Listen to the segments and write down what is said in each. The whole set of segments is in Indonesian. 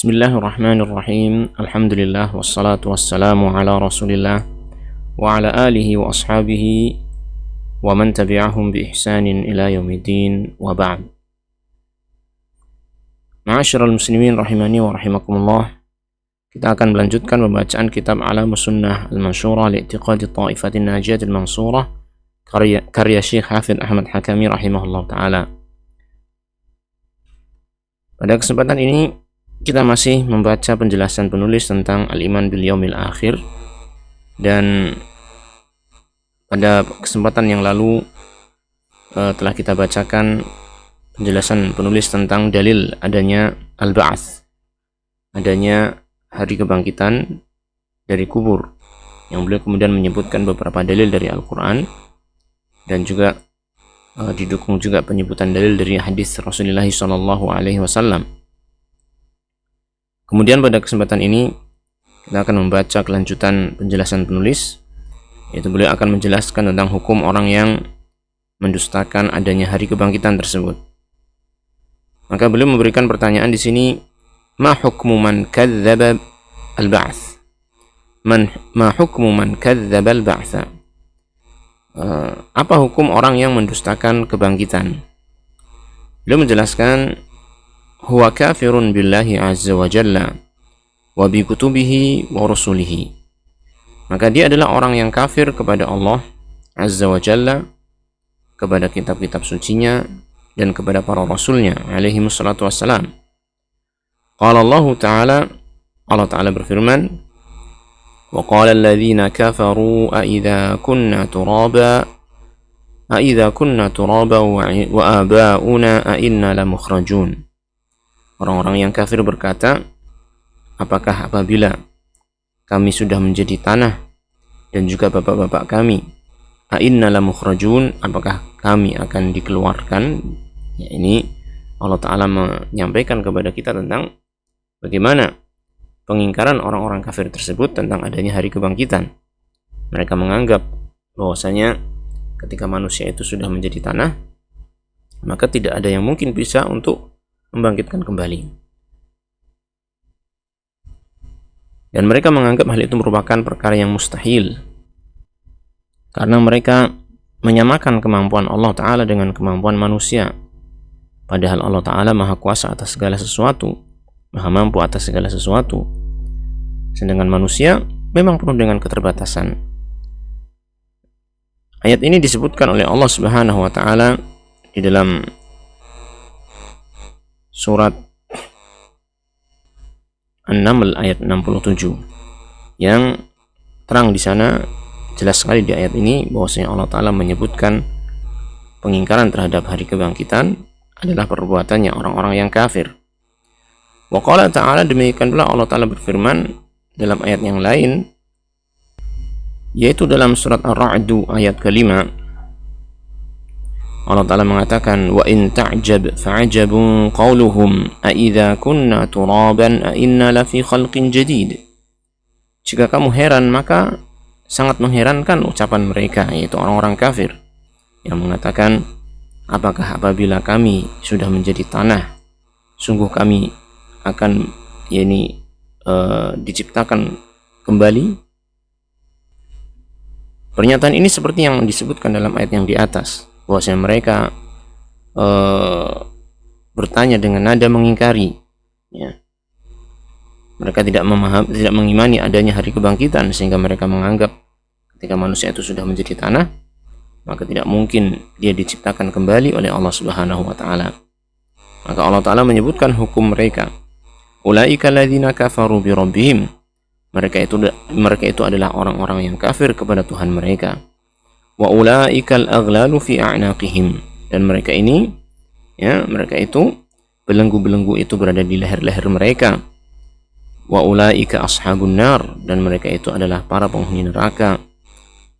Bismillahirrahmanirrahim. Alhamdulillah wassalatu wassalamu ala Rasulillah wa ala alihi wa ashabihi wa man tabi'ahum bi ihsanin ila yaumiddin wa ba'd. Ma'asyiral muslimin rahimani wa rahimakumullah. Kita akan melanjutkan pembacaan kitab A'lamus Sunnah Al-Mansyurah li'tiqadi Ta'ifatin Najiyatil Mansurah karya Syekh Hafidz Ahmad Hakami rahimahullah taala. Pada kesempatan ini kita masih membaca penjelasan penulis tentang al-iman bil yaumil akhir, dan pada kesempatan yang lalu telah kita bacakan penjelasan penulis tentang dalil adanya al-ba'ats, adanya hari kebangkitan dari kubur, yang beliau kemudian menyebutkan beberapa dalil dari Al-Quran dan juga didukung juga penyebutan dalil dari hadis Rasulullah SAW. Kemudian pada kesempatan ini kita akan membaca kelanjutan penjelasan penulis, yaitu beliau akan menjelaskan tentang hukum orang yang mendustakan adanya hari kebangkitan tersebut. Maka beliau memberikan pertanyaan di sini, ma hukmu man kadzdzaba al-ba'ts? Ma hukmu man kadzdzaba al-ba'tsa? Apa hukum orang yang mendustakan kebangkitan? Beliau menjelaskan, huwa kafirun billahi azza wa jalla wa bi kutubihi wa rusulihi. Maka dia adalah orang yang kafir kepada Allah azza wa jalla, kepada kitab-kitab sucinya dan kepada para rasulnya alaihi wassalatu wassalam. Qala Allah ta'ala, Allah ta'ala berfirman, wa qala alladhina kafaru a idza kunna turaba wa aba'una a inna lamukhrajun. Orang-orang yang kafir berkata, apakah apabila kami sudah menjadi tanah dan juga bapak-bapak kami, a inna lamukhrajun, apakah kami akan dikeluarkan? Ya, ini Allah Ta'ala menyampaikan kepada kita tentang bagaimana pengingkaran orang-orang kafir tersebut tentang adanya hari kebangkitan. Mereka menganggap bahwasanya ketika manusia itu sudah menjadi tanah, maka tidak ada yang mungkin bisa untuk membangkitkan kembali. Dan mereka menganggap hal itu merupakan perkara yang mustahil, karena mereka menyamakan kemampuan Allah Ta'ala dengan kemampuan manusia. Padahal Allah Ta'ala maha kuasa atas segala sesuatu, maha mampu atas segala sesuatu. Sedangkan manusia memang penuh dengan keterbatasan. Ayat ini disebutkan oleh Allah Subhanahu wa Ta'ala di dalam surat An-Naml ayat 67, yang terang di sana jelas sekali di ayat ini bahwasanya Allah Ta'ala menyebutkan pengingkaran terhadap hari kebangkitan adalah perbuatannya orang-orang yang kafir. Wa qala ta'ala, demikian pula Allah Ta'ala berfirman dalam ayat yang lain, yaitu dalam surat Ar-Ra'd ayat ke-5. Allah Ta'ala mengatakan, wa in ta'jab fa'ajabun qawluhum a idza kunna turaban a inna lafi khalqin jadid. Jika kamu heran, maka sangat mengherankan ucapan mereka, yaitu orang-orang kafir yang mengatakan, apakah apabila kami sudah menjadi tanah, sungguh kami akan diciptakan kembali. Pernyataan ini seperti yang disebutkan dalam ayat yang di atas, bahwasanya mereka bertanya dengan nada mengingkari, ya. Mereka tidak mengimani adanya hari kebangkitan, sehingga mereka menganggap ketika manusia itu sudah menjadi tanah, maka tidak mungkin dia diciptakan kembali oleh Allah Subhanahu wa Ta'ala. Maka Allah Ta'ala menyebutkan hukum mereka, ulaika alladzina kafaru bi rabbihim. Mereka itu adalah orang-orang yang kafir kepada Tuhan mereka. Wa ulaikal aghlalu fi a'naqihim, dan mereka itu belenggu-belenggu itu berada di leher-leher mereka. Wa ulaika ashabun nar, dan mereka itu adalah para penghuni neraka.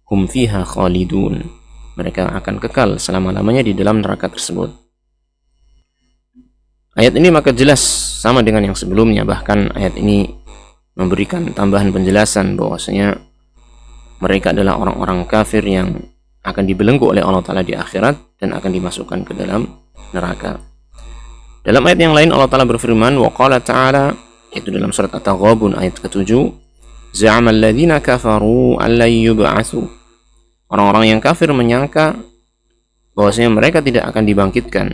Hum fiha khalidun, mereka akan kekal selama-lamanya di dalam neraka tersebut. Ayat ini maka jelas sama dengan yang sebelumnya, bahkan ayat ini memberikan tambahan penjelasan bahwasanya mereka adalah orang-orang kafir yang akan dibelenggu oleh Allah Ta'ala di akhirat dan akan dimasukkan ke dalam neraka. Dalam ayat yang lain Allah Ta'ala berfirman, wa qala ta'ala yaitu dalam surat At-Taghabun ayat ke-7, za'amal ladzina kafaru an la yub'atsu. Orang-orang yang kafir menyangka bahwasanya mereka tidak akan dibangkitkan.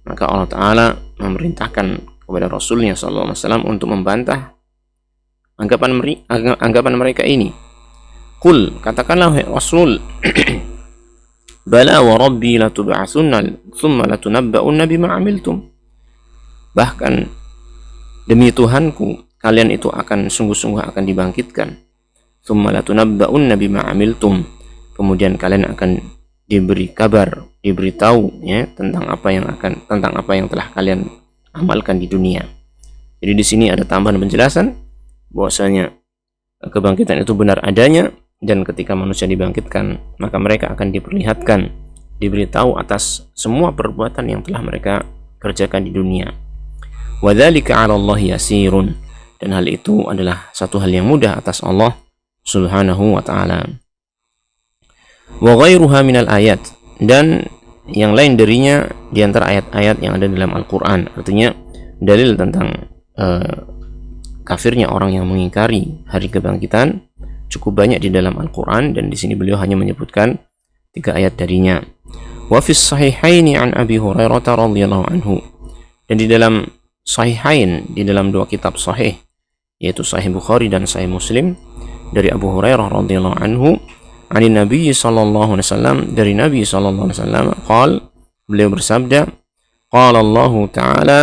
Maka Allah Ta'ala memerintahkan kepada Rasulnya SAW untuk membantah anggapan mereka ini. Qul, katakanlah wahai Rasul, bala wa rabbi latub'atsunna thumma latunabba'unna bima 'amiltum. Bahkan demi Tuhanku, kalian itu akan sungguh-sungguh akan dibangkitkan. Thumma latunabba'unna bima 'amiltum. Kemudian kalian akan diberi kabar, diberitahu ya tentang apa yang telah kalian amalkan di dunia. Jadi di sini ada tambahan penjelasan bahwasanya kebangkitan itu benar adanya, dan ketika manusia dibangkitkan maka mereka akan diperlihatkan, diberitahu atas semua perbuatan yang telah mereka kerjakan di dunia. Wa dzalika 'ala Allah yasirun, dan hal itu adalah satu hal yang mudah atas Allah Subhanahu wa taala. Wa ghairuha minal ayat, dan yang lain darinya di antara ayat-ayat yang ada dalam Al-Qur'an. Artinya dalil tentang kafirnya orang yang mengingkari hari kebangkitan cukup banyak di dalam Al-Qur'an, dan di sini beliau hanya menyebutkan 3 ayat darinya. Wa fis sahihaini an Abi Hurairah radhiyallahu anhu, dan di dalam sahihain, di dalam 2 kitab sahih, yaitu Sahih Bukhari dan Sahih Muslim, dari Abu Hurairah radhiyallahu anhu, ani Nabi sallallahu alaihi wasallam, dari Nabi sallallahu alaihi wasallam, beliau bersabda, qala Allah Ta'ala,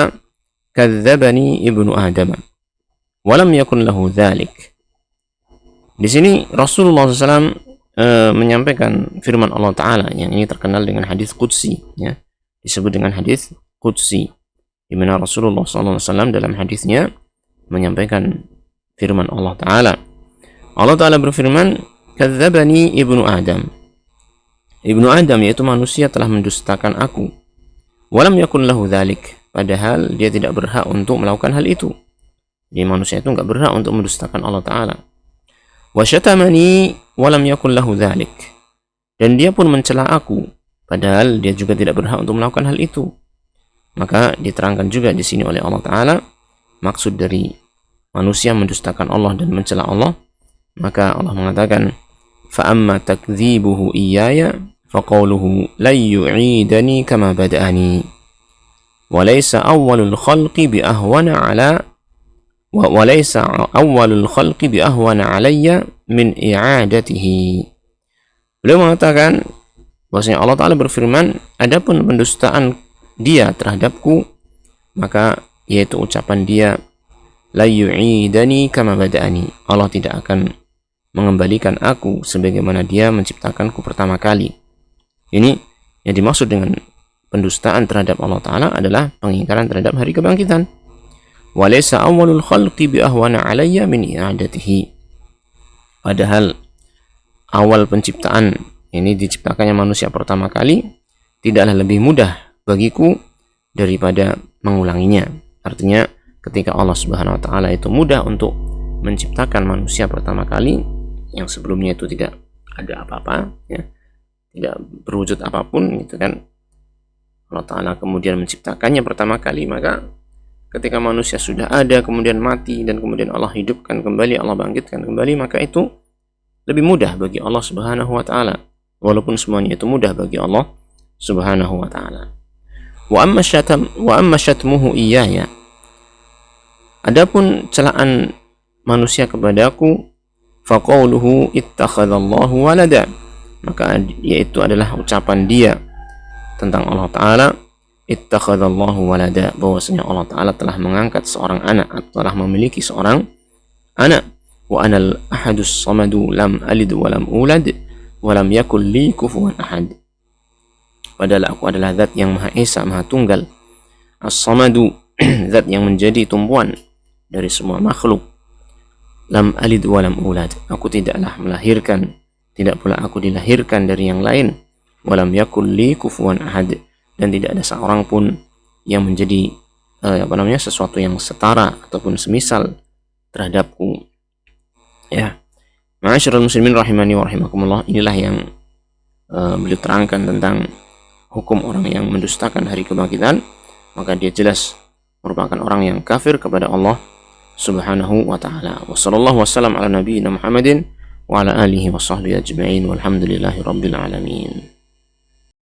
kadzdzabani ibnu Adam wa lam yakun lahu dzalik. Di sini Rasulullah SAW menyampaikan firman Allah Ta'ala yang ini terkenal dengan hadis qudsi, ya, disebut dengan hadis qudsi, di mana Rasulullah SAW dalam hadisnya menyampaikan firman Allah Ta'ala. Allah Ta'ala berfirman, kadzdzabani ibnu Adam. Ibnu Adam yaitu manusia telah mendustakan aku. Walam yakun lahu dzalik, padahal dia tidak berhak untuk melakukan hal itu. Jadi manusia itu enggak berhak untuk mendustakan Allah Ta'ala. Wa syatamani walam yakun lahu dzalik, dan dia pun mencela aku, padahal dia juga tidak berhak untuk melakukan hal itu. Maka diterangkan juga di sini oleh Allah Ta'ala maksud dari manusia mendustakan Allah dan mencela Allah. Maka Allah mengatakan, fa amma takdzibuhu iyaya faqawluhu la yu'idani kama bada'ani wa laysa awwalul khalqi bi ahwana ala walaysa awwalul khalqi bi ahwana alayya min i'adatihi. Beliau mengatakan bahwasanya Allah Ta'ala berfirman, adapun pendustaan dia terhadapku, maka yaitu ucapan dia, la yu'idani kama bada'ani, Allah tidak akan mengembalikan aku sebagaimana dia menciptakanku pertama kali. Ini yang dimaksud dengan pendustaan terhadap Allah Ta'ala adalah pengingkaran terhadap hari kebangkitan. Walaysa awwalul khalqi bi ahwana alayya min i'adatihi, padahal awal penciptaan, ini diciptakannya manusia pertama kali, tidaklah lebih mudah bagiku daripada mengulanginya. Artinya ketika Allah Subhanahu wa taala itu mudah untuk menciptakan manusia pertama kali yang sebelumnya itu tidak ada apa-apa, ya, tidak berwujud apapun, gitu kan. Allah Ta'ala kemudian menciptakannya pertama kali, maka ketika manusia sudah ada, kemudian mati, dan kemudian Allah hidupkan kembali, Allah bangkitkan kembali, maka itu lebih mudah bagi Allah Subhanahu wa ta'ala, walaupun semuanya itu mudah bagi Allah Subhanahu wa ta'ala. Wa amma syatmuhu iyaya, adapun celaan manusia kepadaku, faqauluhu ittakhadallahu walada, maka yaitu adalah ucapan dia tentang Allah Ta'ala, ittakhadallahu walada, bahwasanya Allah Ta'ala telah mengangkat seorang anak, atau telah memiliki seorang anak. Wa anal ahadus samadu lam alid wa lam ulad wa lam yakul li kufuwan ahad, padahal aku adalah zat yang maha esa, maha tunggal. As-samadu, zat yang menjadi tumpuan dari semua makhluk. Lam alid wa lam ulad, aku tidaklah melahirkan, tidak pula aku dilahirkan dari yang lain. Wa lam yakul li kufuwan ahad, dan tidak ada seorang pun yang menjadi sesuatu yang setara ataupun semisal terhadapku. Ya, ma'asyiral muslimin rahimani wa rahimakumullah, inilah yang beliau terangkan tentang hukum orang yang mendustakan hari kebangkitan. Maka dia jelas merupakan orang yang kafir kepada Allah Subhanahu wa ta'ala. Wassallallahu wassalam ala nabiyyina Muhammadin wa ala alihi wa sahbihi ajma'in walhamdulillahi rabbil alamin.